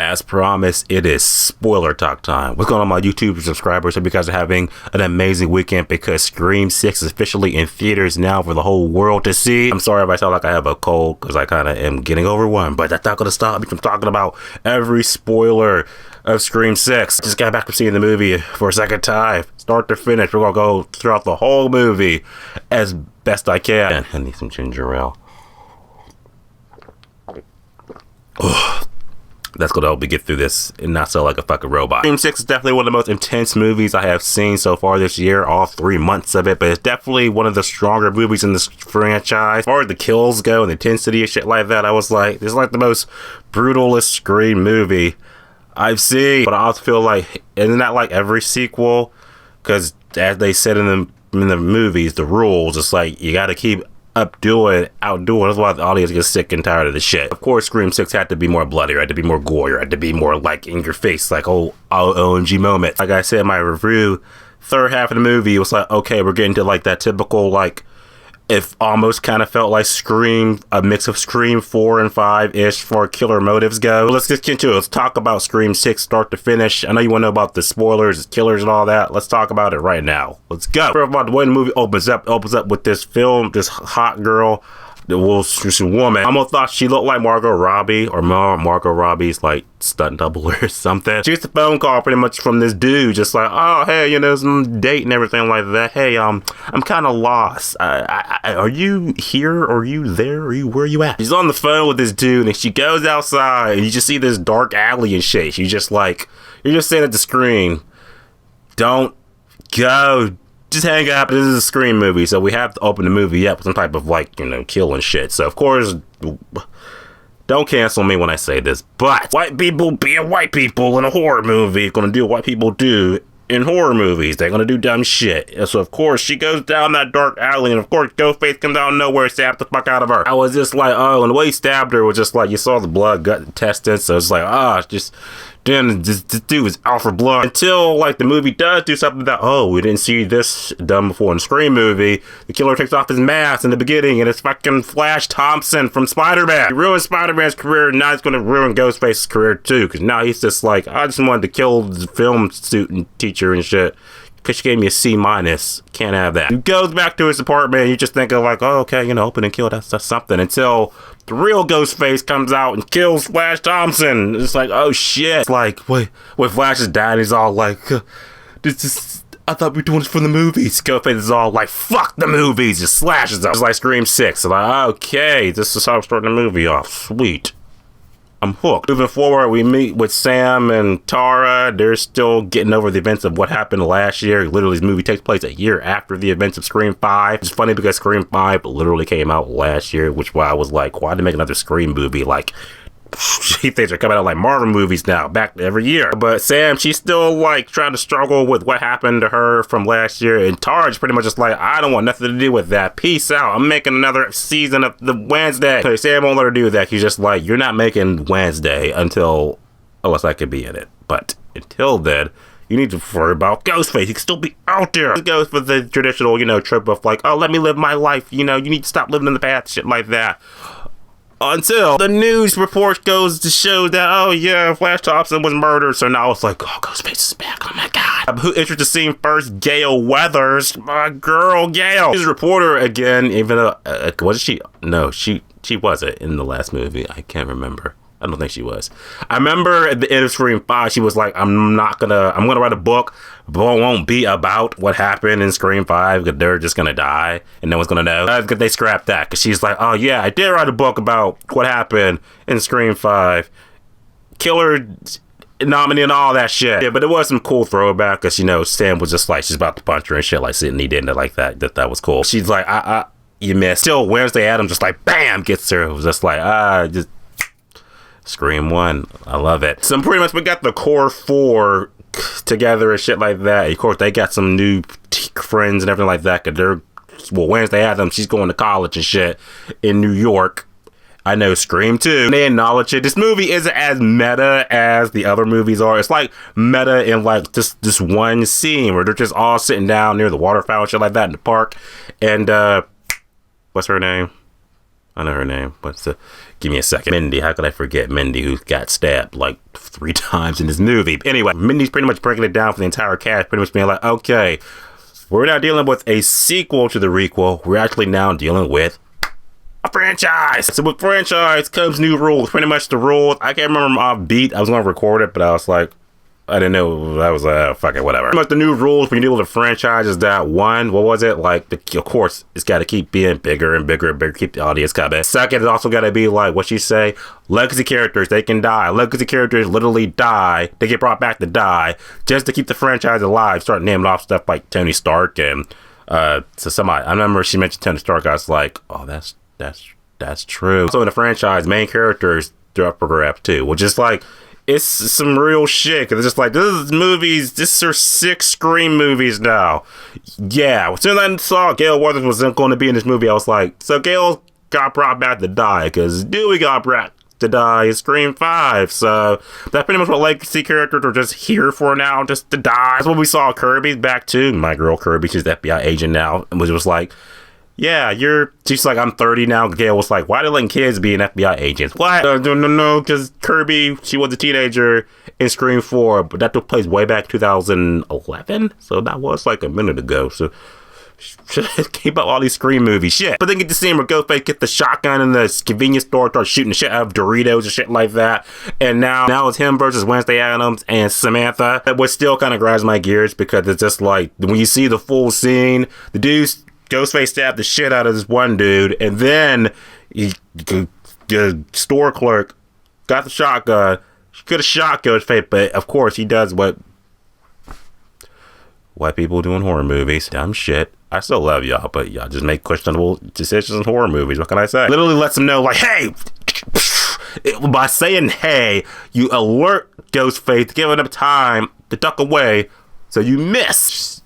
As promised, it is spoiler talk time. What's going on, my YouTube subscribers? Hope you guys are having an amazing weekend because Scream 6 is officially in theaters now for the whole world to see. I'm sorry if I sound like I have a cold because I kind of am getting over one, but that's not going to stop me from talking about every spoiler of Scream 6. Just got back from seeing the movie for a second time. Start to finish, we're going to go throughout the whole movie as best I can. I need some ginger ale. That's gonna help me get through this and not sound like a fucking robot. Scream 6 is definitely one of the most intense movies I have seen so far this year, all 3 months of it, but it's definitely one of the stronger movies in this franchise. As far as the kills go and the intensity and shit like that, I was like, this is like the most brutalist Scream movie I've seen. But I also feel like, isn't that like every sequel? Because as they said in the movies, the rules, it's like, you gotta keep outdoing. That's why the audience gets sick and tired of the shit. Of course, Scream 6 had to be more bloody, had to be more gory, had to be more like in your face, like OMG moments. Like I said in my review, third half of the movie, it was like, okay, we're getting to like that typical, like, it almost kind of felt like Scream, a mix of Scream 4 and 5-ish for killer motives go. Let's just get into it. Let's talk about Scream 6 start to finish. I know you want to know about the spoilers, killers, and all that. Let's talk about it right now. Let's go. First of all, the way the movie opens up with this film, this hot girl, this woman. I almost thought she looked like Margot Robbie, or Margot Robbie's like stunt double or something. She gets a phone call pretty much from this dude, just like, oh, hey, you know, some date and everything like that. Hey, I'm kind of lost. Are you here? Or are you there? Where are you at? She's on the phone with this dude, and she goes outside, and you just see this dark alley and shit. She's just like, you're just saying at the screen, don't go. Just hang up. This is a Scream movie, so we have to open the movie up with some type of, like, you know, kill and shit. So of course, don't cancel me when I say this, but white people being white people in a horror movie gonna do what white people do in horror movies. They're gonna do dumb shit. And so of course she goes down that dark alley, and of course Ghostface comes out of nowhere and stabs the fuck out of her. I was just like, oh, and the way he stabbed her was just like, you saw the blood, gut, intestines, so it's like, just then this dude is out for blood. Until like the movie does do something that, oh, we didn't see this done before in a Scream movie. The killer takes off his mask in the beginning, and it's fucking Flash Thompson from Spider-Man. He ruined Spider-Man's career, and now he's gonna ruin Ghostface's career too, because now he's just like, I just wanted to kill the film student teacher and shit because she gave me a C-. Can't have that. He goes back to his apartment, and you just think of like, oh, okay, you know, open and kill, that's something, until the real Ghostface comes out and kills Flash Thompson. It's like, oh shit. It's like, wait, when Flash is dying, he's all like, I thought we were doing this for the movies. Ghostface is all like, fuck the movies, just slashes them. It's like Scream 6. So like, okay, this is how I'm starting the movie off. Sweet. I'm hooked. Moving forward, we meet with Sam and Tara. They're still getting over the events of what happened last year. Literally, this movie takes place a year after the events of Scream 5. It's funny because Scream 5 literally came out last year, which why I was like, why did they make another Scream movie? Like, things are coming out like Marvel movies now, back every year. But Sam, she's still like trying to struggle with what happened to her from last year, and Tara's pretty much just like, I don't want nothing to do with that. Peace out. I'm making another season of the Wednesday. So Sam won't let her do that. She's just like, you're not making Wednesday unless I could be in it. But until then, you need to worry about Ghostface. He can still be out there. It goes for the traditional, you know, trope of like, oh, let me live my life. You know, you need to stop living in the past, shit like that. Until the news report goes to show that, oh yeah, Flash Thompson was murdered. So now it's like, oh, Ghostface is back. Oh my god. Who entered the scene first? Gail Weathers. My girl, Gail. She's a reporter again, even though, wasn't she? No, she wasn't in the last movie. I can't remember. I don't think she was. I remember at the end of Scream 5, she was like, I'm gonna write a book, but it won't be about what happened in Scream 5, because they're just gonna die, and no one's gonna know. They scrapped that, because she's like, oh yeah, I did write a book about what happened in Scream 5. Killer nominee and all that shit. Yeah, but it was some cool throwback, because, you know, Sam was just like, she's about to punch her and shit, like Sydney did, and like that was cool. She's like, you missed. Still, Wednesday Addams just like, bam, gets her. It was just like, just Scream 1. I love it. So pretty much we got the core 4 together and shit like that. Of course, they got some new friends and everything like that. Cause Wednesday Addams, she's going to college and shit in New York. I know Scream 2. They acknowledge it. This movie isn't as meta as the other movies are. It's like meta in like this one scene where they're just all sitting down near the water fountain, shit like that in the park. And what's her name? I know her name. Give me a second. Mindy. How could I forget Mindy, who got stabbed like 3 times in this movie. Anyway, Mindy's pretty much breaking it down for the entire cast, pretty much being like, okay, we're not dealing with a sequel to the requel. We're actually now dealing with a franchise. So with franchise comes new rules. Pretty much the rules. I can't remember them off beat. I was going to record it, but I was like, I didn't know. That was fuck it, whatever. But the new rules when you deal with a franchise is that one, what was it? Like, of course, it's got to keep being bigger and bigger and bigger, keep the audience coming. Second, it's also got to be like what you say, legacy characters, they can die. Legacy characters literally die. They get brought back to die just to keep the franchise alive. Start naming off stuff like Tony Stark and so somebody. I remember she mentioned Tony Stark. I was like, oh, that's true. So in the franchise, main characters they're up for grabs too, which is like. It's some real shit. Cause it's just like, this are 6 Scream movies now. Yeah. As soon as I saw Gail Weathers was going to be in this movie, I was like, so Gail got brought back to die. Cause Dewey got brought to die in Scream 5. So that's pretty much what legacy characters are just here for now, just to die. That's what we saw Kirby back too. My girl Kirby, she's the FBI agent now. And was like, yeah, she's like, I'm 30 now. Gail was like, why are they letting kids be an FBI agent? What? No, because Kirby, she was a teenager in Scream 4, but that took place way back 2011. So that was like a minute ago. So keep up all these Scream movies, shit. But then get to see him where Ghostface get the shotgun in the convenience store, start shooting the shit out of Doritos and shit like that. And now it's him versus Wednesday Addams and Samantha. That was still kind of grinds my gears because it's just like, when you see the full scene, the dude's Ghostface stabbed the shit out of this one dude, and then the store clerk got the shotgun. She could have shot Ghostface, but of course he does what white people do in horror movies. Dumb shit. I still love y'all, but y'all just make questionable decisions in horror movies. What can I say? Literally lets them know, like, hey! By saying hey, you alert Ghostface to give enough time to duck away so you miss.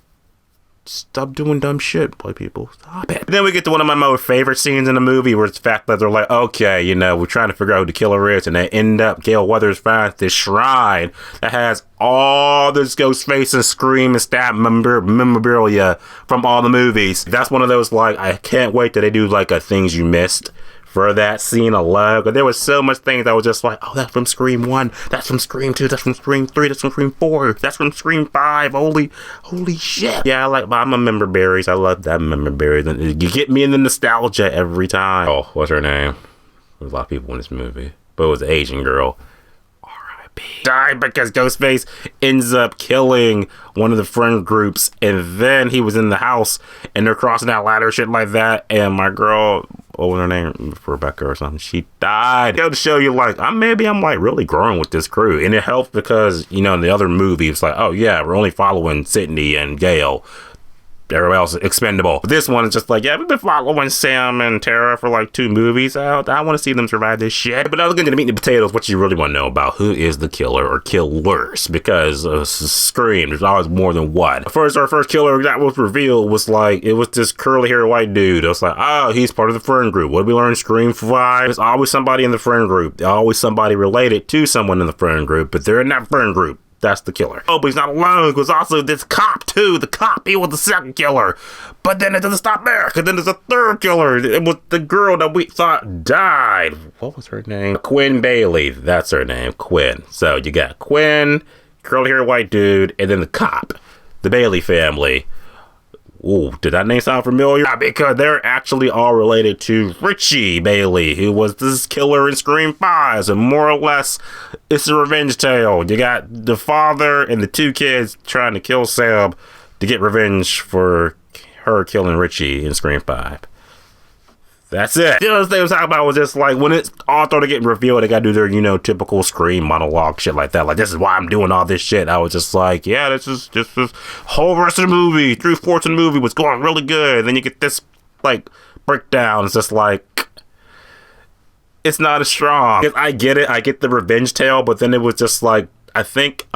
Stop doing dumb shit, white people. Stop it. And then we get to one of my most favorite scenes in the movie where it's the fact that they're like, okay, we're trying to figure out who the killer is, and they end up, Gail Weathers finds this shrine that has all this Ghostface and Scream and stab memorabilia from all the movies. That's one of those, like, I can't wait that they do, like, a things you missed for that scene alone. But there was so much things that was just like, oh, that's from Scream 1, that's from Scream 2, that's from Scream 3, that's from Scream 4, that's from Scream 5, holy shit. Yeah, I'm a member berries. I love that member berries. You get me in the nostalgia every time. Oh, what's her name? There's a lot of people in this movie, but it was an Asian girl. Died because Ghostface ends up killing one of the friend groups, and then he was in the house and they're crossing that ladder, shit like that, and my girl, what was her name, Rebecca or something, she died. Go to show you, like, I'm like really growing with this crew, and it helps because in the other movie it's like, oh yeah, we're only following Sydney and Gail. Everybody else is expendable. But this one is just like, yeah, we've been following Sam and Tara for like 2 movies out. I want to see them survive this shit. But now looking at the meat and the potatoes, what you really want to know about who is the killer or killers, because Scream, there's always more than one. Our first killer that was revealed was like, it was this curly haired white dude. It was like, oh, he's part of the friend group. What did we learn in Scream 5? There's always somebody in the friend group. There's always somebody related to someone in the friend group, but they're in that friend group. That's the killer. Oh, but he's not alone, because also this cop too. The cop, he was the second killer. But then it doesn't stop there, because then there's a third killer. It was the girl that we thought died. What was her name? Quinn Bailey. That's her name, Quinn. So you got Quinn, curly haired white dude, and then the cop, the Bailey family. Ooh, did that name sound familiar? Yeah, because they're actually all related to Richie Bailey, who was this killer in Scream 5. So more or less, it's a revenge tale. You got the father and the 2 kids trying to kill Sam to get revenge for her killing Richie in Scream 5. That's it. The other thing I was talking about was just like, when it's all started getting revealed, they gotta do their, typical Scream monologue shit like that. Like, this is why I'm doing all this shit. I was just like, yeah, this is just this whole rest of the movie, 3/4 of the movie was going really good. Then you get this, like, breakdown. It's just like, it's not as strong. I get it. I get the revenge tale, but then it was just like, I think,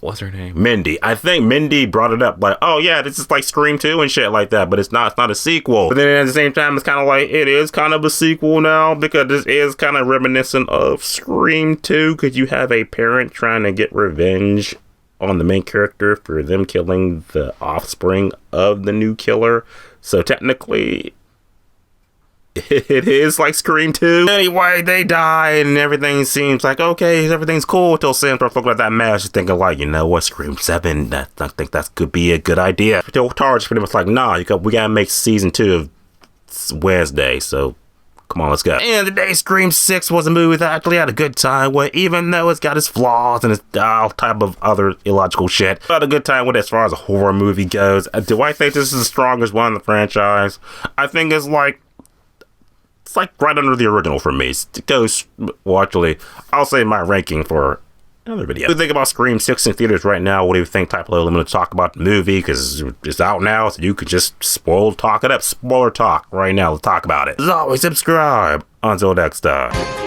what's her name? Mindy. I think Mindy brought it up like, oh yeah, this is like Scream 2 and shit like that, but it's not a sequel. But then at the same time, it's kind of like, it is kind of a sequel now, because this is kind of reminiscent of Scream 2, because you have a parent trying to get revenge on the main character for them killing the offspring of the new killer. So technically, it is like Scream 2. Anyway, they die and everything seems like, okay, everything's cool until Sam starts looking at that mask and thinking like, you know what, Scream 7, I think that could be a good idea. Until Tar's pretty much like, nah, we gotta make season 2 of Wednesday, so come on, let's go. And the day Scream 6 was a movie that I actually had a good time with, even though it's got its flaws and its all type of other illogical shit. But a good time with it as far as a horror movie goes. Do I think this is the strongest one in the franchise? I think it's like right under the original for me. It goes, well, actually, I'll say my ranking for another video. What do you think about Scream 6 in theaters right now? What do you think? Type below. I'm going to talk about the movie because it's out now, so you could just spoiler talk right now. Let's talk about it. As always, subscribe. Until next time.